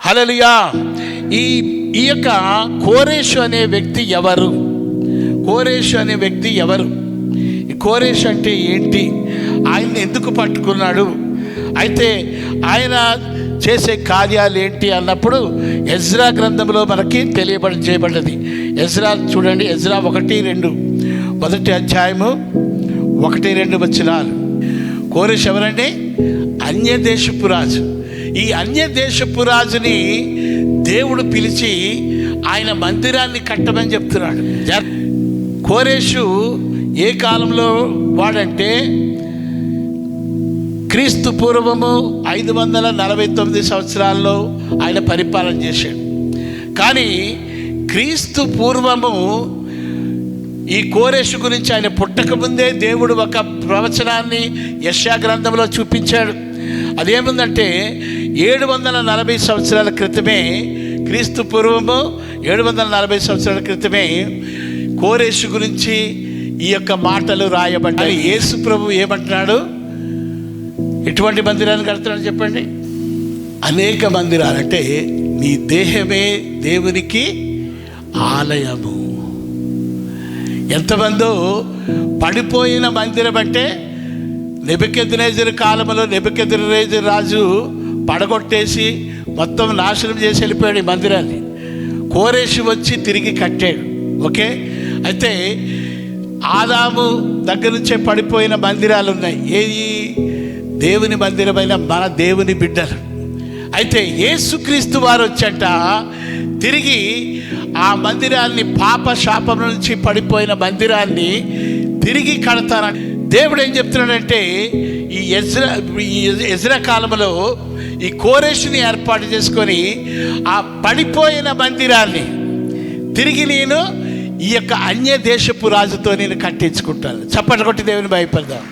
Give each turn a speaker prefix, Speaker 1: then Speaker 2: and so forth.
Speaker 1: హల్లెలూయా. ఈ యొక్క కోరేషు అనే వ్యక్తి ఎవరు? కోరేషు అనే వ్యక్తి ఎవరు? ఈ కోరేషు అంటే ఏంటి? ఆయన ఎందుకు పట్టుకున్నాడు? అయితే ఆయన చేసే కార్యాలు ఏంటి అన్నప్పుడు ఎజ్రా గ్రంథంలో మనకి చేయబడ్డది. ఎజ్రా చూడండి, ఎజ్రా 1-2, మొదటి అధ్యాయము 1-2 వచనాలు. కోరేషు ఎవరండి? అన్యదేశపు రాజు. ఈ అన్యదేశపు రాజుని దేవుడు పిలిచి ఆయన మందిరాన్ని కట్టమని చెప్తున్నాడు. కోరేషు ఏ కాలంలో వాడంటే క్రీస్తు పూర్వము 549 సంవత్సరాల్లో ఆయన పరిపాలన చేశాడు. కానీ క్రీస్తు పూర్వము ఈ కోరేషు గురించి ఆయన పుట్టకముందే దేవుడు ఒక ప్రవచనాన్ని యెషయా గ్రంథంలో చూపించాడు. అదేముందంటే 740 సంవత్సరాల క్రితమే, క్రీస్తు పూర్వము 740 సంవత్సరాల క్రితమే కోరేషు గురించి ఈ యొక్క మాటలు రాయబడ్డాయి. యేసు ప్రభు ఏమంటున్నాడు? ఎటువంటి మందిరాన్ని కడతాడని చెప్పండి? అనేక మందిరాలు. అంటే నీ దేహమే దేవునికి ఆలయము. ఎంతమందో పడిపోయిన మందిరం అంటే నెబుకద్నెజరు కాలంలో నెబుకద్నెజరు రాజు పడగొట్టేసి మొత్తం నాశనం చేసి వెళ్ళిపోయాడు ఈ మందిరాన్ని. కోరేషు వచ్చి తిరిగి కట్టాడు. ఓకే, అయితే ఆదాము దగ్గర నుంచే పడిపోయిన మందిరాలు ఉన్నాయి. ఏది? దేవుని మందిరమైన మన దేవుని బిడ్డలు. అయితే యేసుక్రీస్తు వారు వచ్చంట తిరిగి ఆ మందిరాన్ని, పాప శాపం నుంచి పడిపోయిన మందిరాన్ని తిరిగి కడతారని దేవుడు ఏం చెప్తున్నాడంటే, ఈ ఎజ్రా కాలంలో ఈ కోరేషుని ఏర్పాటు చేసుకొని ఆ పడిపోయిన మందిరాన్ని తిరిగి నేను ఈ యొక్క అన్య దేశపు రాజుతో నేను కట్టించుకుంటాను. చప్పట్లు కొట్టి దేవుని భయపడదాం.